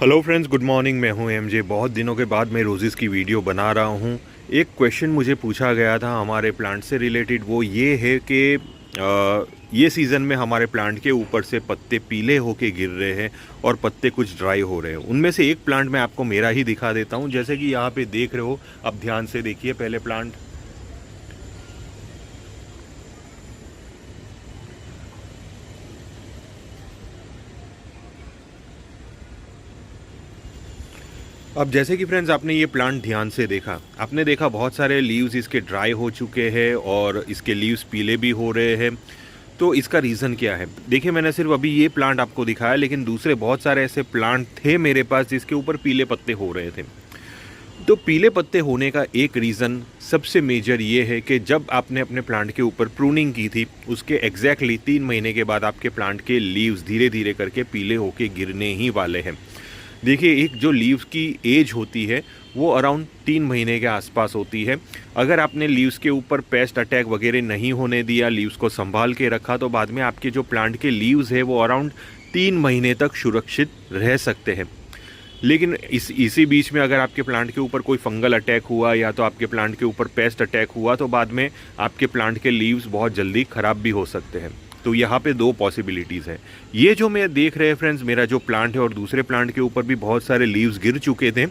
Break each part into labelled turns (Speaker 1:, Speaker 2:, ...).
Speaker 1: Hello friends, good morning. मैं हूं MJ. बहुत दिनों के बाद मैं रोज़ेस की वीडियो बना रहा हूं। एक क्वेश्चन मुझे पूछा गया था हमारे प्लांट से रिलेटेड, वो ये है कि ये सीज़न में हमारे प्लांट के ऊपर से पत्ते पीले होके गिर रहे हैं और पत्ते कुछ ड्राई हो रहे हैं। उनमें से एक प्लांट मैं आपको मेरा ही दिखा देता हूं। जैसे कि यहाँ पे देख रहे हो, अब ध्यान से देखिए पहले प्लांट। अब जैसे कि फ्रेंड्स, आपने ये प्लांट ध्यान से देखा, आपने देखा बहुत सारे लीव्स इसके ड्राई हो चुके हैं और इसके लीव्स पीले भी हो रहे हैं। तो इसका रीज़न क्या है? देखिए, मैंने सिर्फ अभी ये प्लांट आपको दिखाया, लेकिन दूसरे बहुत सारे ऐसे प्लांट थे मेरे पास जिसके ऊपर पीले पत्ते हो रहे थे। तो पीले पत्ते होने का एक रीज़न सबसे मेजर ये है कि जब आपने अपने प्लांट के ऊपर प्रूनिंग की थी, उसके एग्जैक्टली 3 महीने के बाद आपके प्लांट के लीव्स धीरे धीरे करके पीले होके गिरने ही वाले हैं। देखिए, एक जो लीव्स की एज होती है वो अराउंड 3 महीने के आसपास होती है। अगर आपने लीव्स के ऊपर पेस्ट अटैक वगैरह नहीं होने दिया, लीव्स को संभाल के रखा, तो बाद में आपके जो प्लांट के लीव्स है वो अराउंड 3 महीने तक सुरक्षित रह सकते हैं। लेकिन इसी बीच में अगर आपके प्लांट के ऊपर कोई फंगल अटैक हुआ या तो आपके प्लांट के ऊपर पेस्ट अटैक हुआ, तो बाद में आपके प्लांट के लीव्स बहुत जल्दी ख़राब भी हो सकते हैं। तो यहाँ पे 2 पॉसिबिलिटीज़ है। ये जो मैं देख रहे हैं फ्रेंड्स, मेरा जो प्लांट है और दूसरे प्लांट के ऊपर भी बहुत सारे लीव्स गिर चुके थे,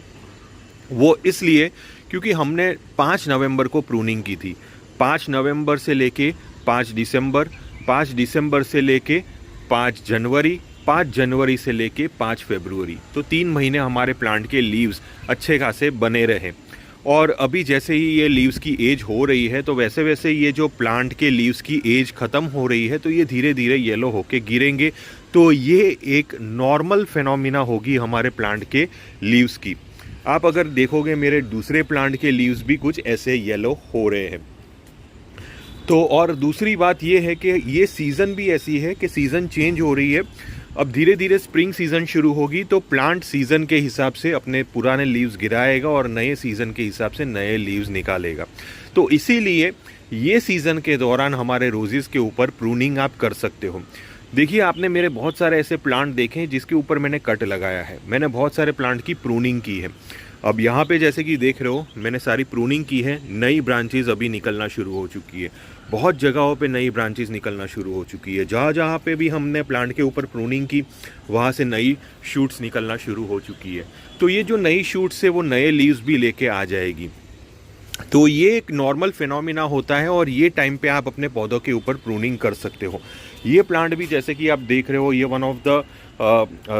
Speaker 1: वो इसलिए क्योंकि हमने 5 नवंबर को प्रूनिंग की थी। 5 नवंबर से लेके 5 दिसंबर, 5 दिसंबर से लेके 5 जनवरी, 5 जनवरी से लेके 5 फरवरी, तो 3 महीने हमारे प्लांट के लीव्स अच्छे खासे बने रहे। और अभी जैसे ही ये लीव्स की एज हो रही है, तो वैसे वैसे ये जो प्लांट के लीव्स की एज ख़त्म हो रही है, तो ये धीरे धीरे येलो होके गिरेंगे। तो ये एक नॉर्मल फिनोमिना होगी हमारे प्लांट के लीव्स की। आप अगर देखोगे, मेरे दूसरे प्लांट के लीव्स भी कुछ ऐसे येलो हो रहे हैं। तो और दूसरी बात ये है कि ये सीज़न भी ऐसी है कि सीज़न चेंज हो रही है। अब धीरे धीरे स्प्रिंग सीज़न शुरू होगी, तो प्लांट सीज़न के हिसाब से अपने पुराने लीव्स गिराएगा और नए सीज़न के हिसाब से नए लीव्स निकालेगा। तो इसीलिए ये सीज़न के दौरान हमारे रोजेस के ऊपर प्रूनिंग आप कर सकते हो। देखिए, आपने मेरे बहुत सारे ऐसे प्लांट देखे हैं जिसके ऊपर मैंने कट लगाया है। मैंने बहुत सारे प्लांट की प्रूनिंग की है। अब यहाँ पे जैसे कि देख रहे हो, मैंने सारी प्रूनिंग की है। नई ब्रांचेज अभी निकलना शुरू हो चुकी है। बहुत जगहों पे नई ब्रांचेज निकलना शुरू हो चुकी है। जहाँ जहाँ पे भी हमने प्लांट के ऊपर प्रूनिंग की, वहाँ से नई शूट्स निकलना शुरू हो चुकी है। तो ये जो नई शूट्स है वो नए लीव्स भी लेके आ जाएगी। तो ये एक नॉर्मल फिनोमिना होता है और ये टाइम पे आप अपने पौधों के ऊपर प्रूनिंग कर सकते हो। ये प्लांट भी जैसे कि आप देख रहे हो, ये वन ऑफ द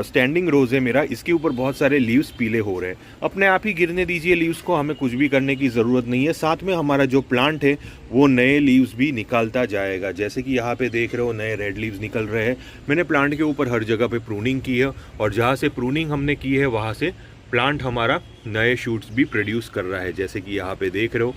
Speaker 1: स्टैंडिंग रोज है मेरा। इसके ऊपर बहुत सारे लीव्स पीले हो रहे हैं। अपने आप ही गिरने दीजिए लीव्स को, हमें कुछ भी करने की ज़रूरत नहीं है। साथ में हमारा जो प्लांट है वो नए लीव्स भी निकालता जाएगा। जैसे कि यहाँ पे देख रहे हो, नए रेड लीव्स निकल रहे हैं। मैंने प्लांट के ऊपर हर जगह पे प्रूनिंग की है और जहाँ से प्रूनिंग हमने की है वहाँ से प्लांट हमारा नए शूट्स भी प्रोड्यूस कर रहा है, जैसे कि यहाँ पे देख रहे हो।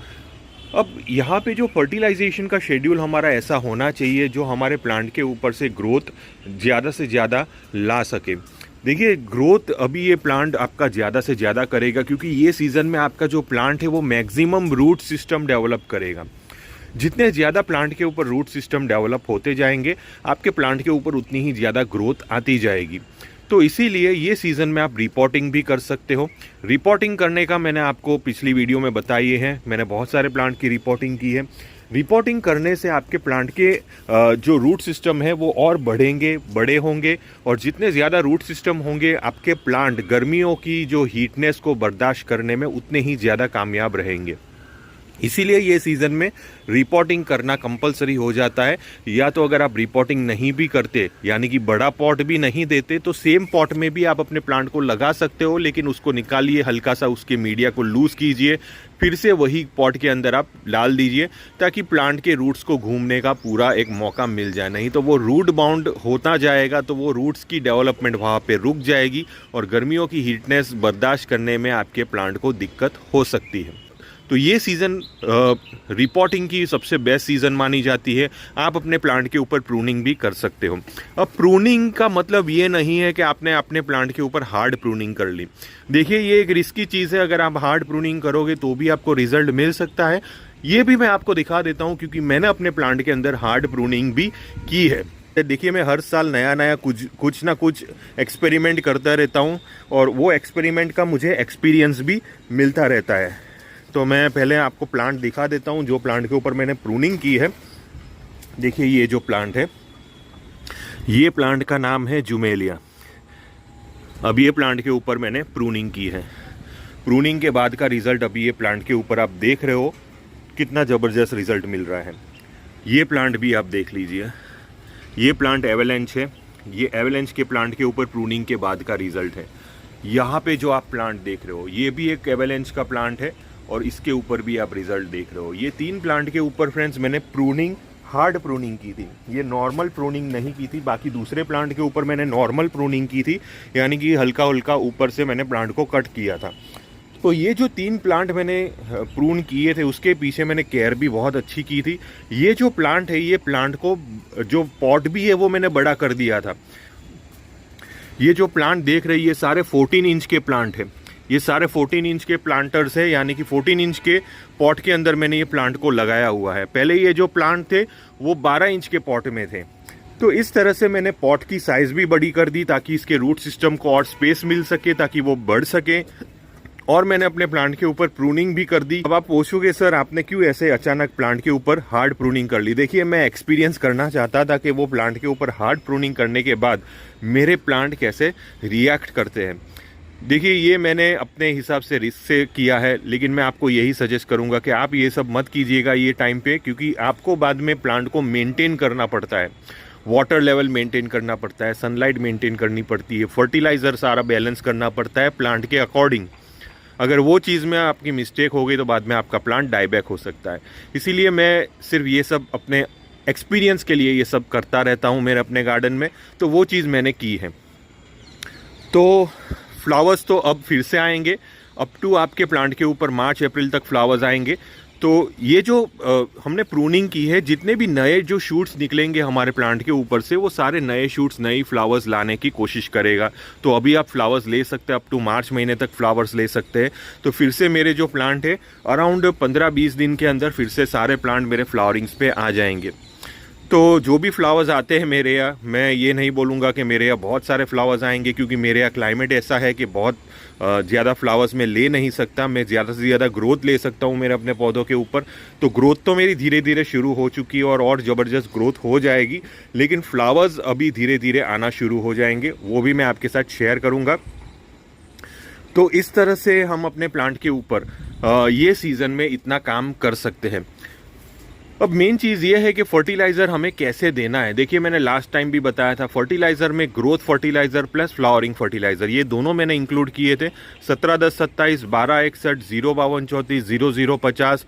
Speaker 1: अब यहाँ पे जो फर्टिलाइजेशन का शेड्यूल हमारा ऐसा होना चाहिए जो हमारे प्लांट के ऊपर से ग्रोथ ज़्यादा से ज़्यादा ला सके। देखिए, ग्रोथ अभी ये प्लांट आपका ज़्यादा से ज़्यादा करेगा क्योंकि ये सीज़न में आपका जो प्लांट है वो मैक्सिमम रूट सिस्टम डेवलप करेगा। जितने ज़्यादा प्लांट के ऊपर रूट सिस्टम डेवलप होते जाएंगे, आपके प्लांट के ऊपर उतनी ही ज़्यादा ग्रोथ आती जाएगी। तो इसीलिए ये सीज़न में आप रिपोर्टिंग भी कर सकते हो। रिपोर्टिंग करने का मैंने आपको पिछली वीडियो में बताइए है। मैंने बहुत सारे प्लांट की रिपोर्टिंग की है। रिपोर्टिंग करने से आपके प्लांट के जो रूट सिस्टम है वो और बढ़ेंगे, बड़े होंगे, और जितने ज़्यादा रूट सिस्टम होंगे, आपके प्लांट गर्मियों की जो हीटनेस को बर्दाश्त करने में उतने ही ज़्यादा कामयाब रहेंगे। इसीलिए ये सीज़न में रिपोर्टिंग करना कंपलसरी हो जाता है। या तो अगर आप रिपोर्टिंग नहीं भी करते, यानी कि बड़ा पॉट भी नहीं देते, तो सेम पॉट में भी आप अपने प्लांट को लगा सकते हो, लेकिन उसको निकालिए, हल्का सा उसके मीडिया को लूज़ कीजिए, फिर से वही पॉट के अंदर आप डाल दीजिए, ताकि प्लांट के रूट्स को घूमने का पूरा एक मौका मिल जाए। नहीं तो वो रूट बाउंड होता जाएगा, तो वो रूट्स की डेवलपमेंट वहाँ पे रुक जाएगी और गर्मियों की हीटनेस बर्दाश्त करने में आपके प्लांट को दिक्कत हो सकती है। तो ये सीज़न रिपोर्टिंग की सबसे बेस्ट सीज़न मानी जाती है। आप अपने प्लांट के ऊपर प्रूनिंग भी कर सकते हो। अब प्रूनिंग का मतलब ये नहीं है कि आपने अपने प्लांट के ऊपर हार्ड प्रूनिंग कर ली। देखिए, ये एक रिस्की चीज़ है। अगर आप हार्ड प्रूनिंग करोगे तो भी आपको रिजल्ट मिल सकता है। ये भी मैं आपको दिखा देता हूँ, क्योंकि मैंने अपने प्लांट के अंदर हार्ड प्रूनिंग भी की है। देखिए मैं हर साल नया नया कुछ ना कुछ एक्सपेरिमेंट करता रहता हूँ और वो एक्सपेरिमेंट का मुझे एक्सपीरियंस भी मिलता रहता है। तो मैं पहले आपको प्लांट दिखा देता हूँ जो प्लांट के ऊपर मैंने प्रूनिंग की है। देखिए ये जो प्लांट है, ये प्लांट का नाम है जुमेलिया। अब ये प्लांट के ऊपर मैंने प्रूनिंग की है। प्रूनिंग के बाद का रिज़ल्ट अभी ये प्लांट के ऊपर आप देख रहे हो, कितना ज़बरदस्त रिज़ल्ट मिल रहा है। ये प्लांट भी आप देख लीजिए, ये प्लांट एवेलेंच है। ये एवेलेंच के प्लांट के ऊपर प्रूनिंग के बाद का रिज़ल्ट है। यहाँ पे जो आप प्लांट देख रहे हो ये भी एक एवेलेंच का प्लांट है और इसके ऊपर भी आप रिज़ल्ट देख रहे हो। ये 3 प्लांट के ऊपर फ्रेंड्स मैंने प्रूनिंग, हार्ड प्रूनिंग की थी, ये नॉर्मल प्रूनिंग नहीं की थी। बाकी दूसरे प्लांट के ऊपर मैंने नॉर्मल प्रूनिंग की थी, यानी कि हल्का हल्का ऊपर से मैंने प्लांट को कट किया था। तो ये जो 3 प्लांट मैंने प्रून किए थे उसके पीछे मैंने केयर भी बहुत अच्छी की थी। ये जो प्लांट है, ये प्लांट को जो पॉट भी है वो मैंने बड़ा कर दिया था। ये जो प्लांट देख रही है सारे 14 इंच के प्लांट है। ये सारे 14 इंच के प्लांटर्स है, यानी कि 14 इंच के पॉट के अंदर मैंने ये प्लांट को लगाया हुआ है। पहले ये जो प्लांट थे वो 12 इंच के पॉट में थे। तो इस तरह से मैंने पॉट की साइज भी बड़ी कर दी ताकि इसके रूट सिस्टम को और स्पेस मिल सके, ताकि वो बढ़ सके। और मैंने अपने प्लांट के ऊपर प्रूनिंग भी कर दी। अब आप पूछोगे सर आपने क्यों ऐसे अचानक प्लांट के ऊपर हार्ड प्रूनिंग कर ली। देखिए मैं एक्सपीरियंस करना चाहता था कि वो प्लांट के ऊपर हार्ड प्रूनिंग करने के बाद मेरे प्लांट कैसे रिएक्ट करते हैं। देखिए ये मैंने अपने हिसाब से रिस्क से किया है, लेकिन मैं आपको यही सजेस्ट करूंगा कि आप ये सब मत कीजिएगा ये टाइम पे, क्योंकि आपको बाद में प्लांट को मेंटेन करना पड़ता है। वाटर लेवल मेंटेन करना पड़ता है, सनलाइट मेंटेन करनी पड़ती है, फर्टिलाइज़र सारा बैलेंस करना पड़ता है प्लांट के अकॉर्डिंग। अगर वो चीज़ में आपकी मिस्टेक हो गई तो बाद में आपका प्लांट डाईबैक हो सकता है। इसीलिए मैं सिर्फ ये सब अपने एक्सपीरियंस के लिए ये सब करता रहता हूँ मेरे अपने गार्डन में। तो वो चीज़ मैंने की है। तो फ्लावर्स तो अब फिर से आएंगे, अप टू आपके प्लांट के ऊपर मार्च अप्रैल तक फ्लावर्स आएंगे। तो ये जो हमने प्रूनिंग की है, जितने भी नए जो शूट्स निकलेंगे हमारे प्लांट के ऊपर से, वो सारे नए शूट्स, नई फ्लावर्स लाने की कोशिश करेगा। तो अभी आप फ्लावर्स ले सकते हैं, अप टू मार्च महीने तक फ्लावर्स ले सकते हैं। तो फिर से मेरे जो प्लांट है अराउंड 15-20 दिन के अंदर फिर से सारे प्लांट मेरे फ्लावरिंग्स पे आ जाएंगे। तो जो भी फ्लावर्स आते हैं मेरे यहाँ, मैं ये नहीं बोलूँगा कि मेरे यहाँ बहुत सारे फ्लावर्स आएंगे, क्योंकि मेरे यहाँ क्लाइमेट ऐसा है कि बहुत ज़्यादा फ्लावर्स मैं ले नहीं सकता। मैं ज़्यादा से ज़्यादा ग्रोथ ले सकता हूँ मेरे अपने पौधों के ऊपर। तो ग्रोथ तो मेरी धीरे धीरे शुरू हो चुकी है और ज़बरदस्त ग्रोथ हो जाएगी, लेकिन फ्लावर्स अभी धीरे धीरे आना शुरू हो जाएंगे, वो भी मैं आपके साथ शेयर करूँगा। तो इस तरह से हम अपने प्लांट के ऊपर ये सीज़न में इतना काम कर सकते हैं। अब मेन चीज़ ये है कि फर्टिलाइज़र हमें कैसे देना है। देखिए मैंने लास्ट टाइम भी बताया था, फर्टिलाइज़र में growth fertiliser plus flowering fertiliser ये दोनों मैंने इंक्लूड किए थे। 17-10-27, 12-61, 0-52-34, 0-0-50,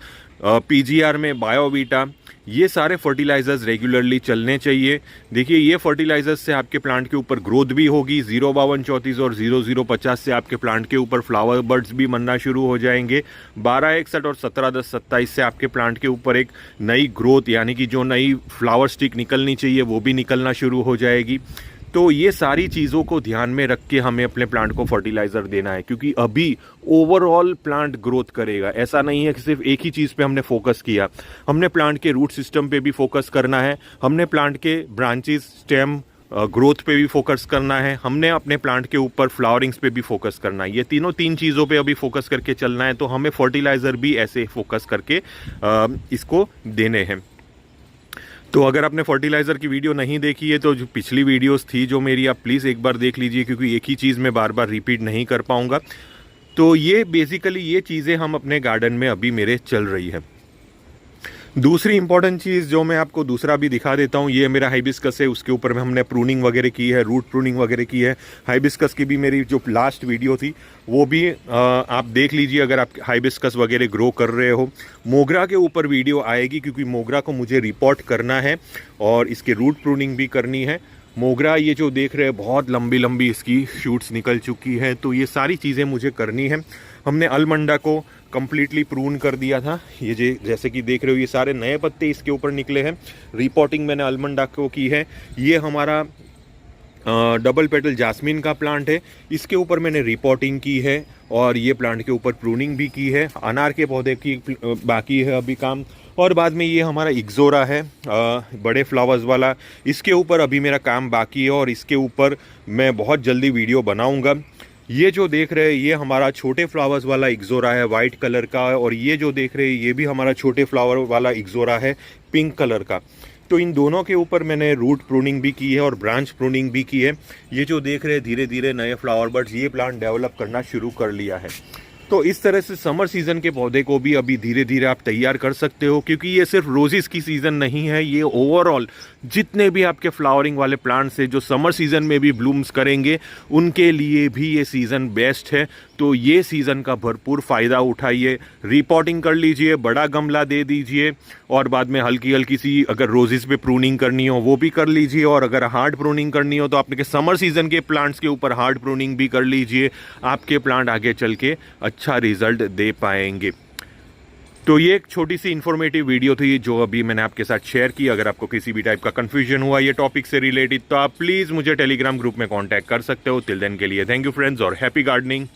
Speaker 1: PGR में बायोवीटा, ये सारे फर्टिलाइज़र्स रेगुलरली चलने चाहिए। देखिए ये फर्टिलाइज़र्स से आपके प्लांट के ऊपर ग्रोथ भी होगी। 0-52-34 और 0-0-50 से आपके प्लांट के ऊपर फ्लावर बर्ड्स भी बनना शुरू हो जाएंगे। 12-61 और 17-10-27 से आपके प्लांट के ऊपर एक नई ग्रोथ, यानी कि जो नई फ्लावर स्टिक निकलनी चाहिए वो भी निकलना शुरू हो जाएगी। तो ये सारी चीज़ों को ध्यान में रख के हमें अपने प्लांट को फर्टिलाइज़र देना है, क्योंकि अभी ओवरऑल प्लांट ग्रोथ करेगा। ऐसा नहीं है कि सिर्फ एक ही चीज़ पे हमने फोकस किया। हमने प्लांट के रूट सिस्टम पे भी फोकस करना है, हमने प्लांट के ब्रांचेस, स्टेम, ग्रोथ पे भी फोकस करना है, हमने अपने प्लांट के ऊपर फ्लावरिंग्स पे भी फोकस करना है। ये तीन चीज़ों पे अभी फोकस करके चलना है। तो हमें फर्टिलाइज़र भी ऐसे फोकस करके इसको देने हैं। तो अगर आपने फर्टिलाइज़र की वीडियो नहीं देखी है तो जो पिछली वीडियोस थी जो मेरी, आप प्लीज़ एक बार देख लीजिए, क्योंकि एक ही चीज़ मैं बार बार रिपीट नहीं कर पाऊँगा। तो ये बेसिकली ये चीज़ें हम अपने गार्डन में अभी मेरे चल रही है। दूसरी इंपॉर्टेंट चीज़ जो मैं आपको दूसरा भी दिखा देता हूँ, ये मेरा हाइबिस्कस है, उसके ऊपर में हमने प्रूनिंग वगैरह की है, रूट प्रूनिंग वगैरह की है। हाइबिस्कस की भी मेरी जो लास्ट वीडियो थी वो भी आप देख लीजिए अगर आप हाइबिस्कस वगैरह ग्रो कर रहे हो। मोगरा के ऊपर वीडियो आएगी, क्योंकि मोगरा को मुझे रिपोर्ट करना है और इसके रूट प्रूनिंग भी करनी है। मोगरा ये जो देख रहे हैं बहुत लंबी लंबी इसकी शूट्स निकल चुकी है, तो ये सारी चीज़ें मुझे करनी है। हमने अलमंडा को कम्प्लीटली प्रून कर दिया था। ये जैसे कि देख रहे हो ये सारे नए पत्ते इसके ऊपर निकले हैं। रिपोर्टिंग मैंने अलमंडा को की है। ये हमारा डबल पेटल जास्मिन का प्लांट है। इसके ऊपर मैंने रिपोर्टिंग की है और ये प्लांट के ऊपर प्रूनिंग भी की है। अनार के पौधे की बाकी है अभी काम। और बाद में ये हमारा इक्ज़ोरा है, बड़े फ्लावर्स वाला। इसके ऊपर अभी मेरा काम बाकी है और इसके ऊपर मैं बहुत जल्दी वीडियो बनाऊंगा। ये जो देख रहे हैं ये हमारा छोटे फ्लावर्स वाला इक्ज़ोरा है, वाइट कलर का। और ये जो देख रहे हैं ये भी हमारा छोटे फ्लावर वाला इक्ज़ोरा है, पिंक कलर का। तो इन दोनों के ऊपर मैंने रूट प्रूनिंग भी की है और ब्रांच प्रूनिंग भी की है। ये जो देख रहे हैं धीरे धीरे नए फ्लावर बर्ड्स ये प्लांट डेवलप करना शुरू कर लिया है। तो इस तरह से समर सीज़न के पौधे को भी अभी धीरे धीरे आप तैयार कर सकते हो, क्योंकि ये सिर्फ रोजेस की सीज़न नहीं है, ये ओवरऑल जितने भी आपके फ्लावरिंग वाले प्लांट्स हैं जो समर सीज़न में भी ब्लूम्स करेंगे उनके लिए भी ये सीज़न बेस्ट है। तो ये सीज़न का भरपूर फ़ायदा उठाइए, रिपोर्टिंग कर लीजिए, बड़ा गमला दे दीजिए और बाद में हल्की हल्की सी अगर रोजेस पे प्रूनिंग करनी हो वो भी कर लीजिए। और अगर हार्ड प्रूनिंग करनी हो तो आपके समर सीज़न के प्लांट्स के ऊपर हार्ड प्रूनिंग भी कर लीजिए। आपके प्लांट आगे चल के अच्छा रिजल्ट दे पाएंगे। तो ये एक छोटी सी इन्फॉर्मेटिव वीडियो थी जो अभी मैंने आपके साथ शेयर की। अगर आपको किसी भी टाइप का कंफ्यूजन हुआ ये टॉपिक से रिलेटेड तो आप प्लीज़ मुझे टेलीग्राम ग्रुप में कांटेक्ट कर सकते हो। टिल देन के लिए थैंक यू फ्रेंड्स और हैप्पी गार्डनिंग।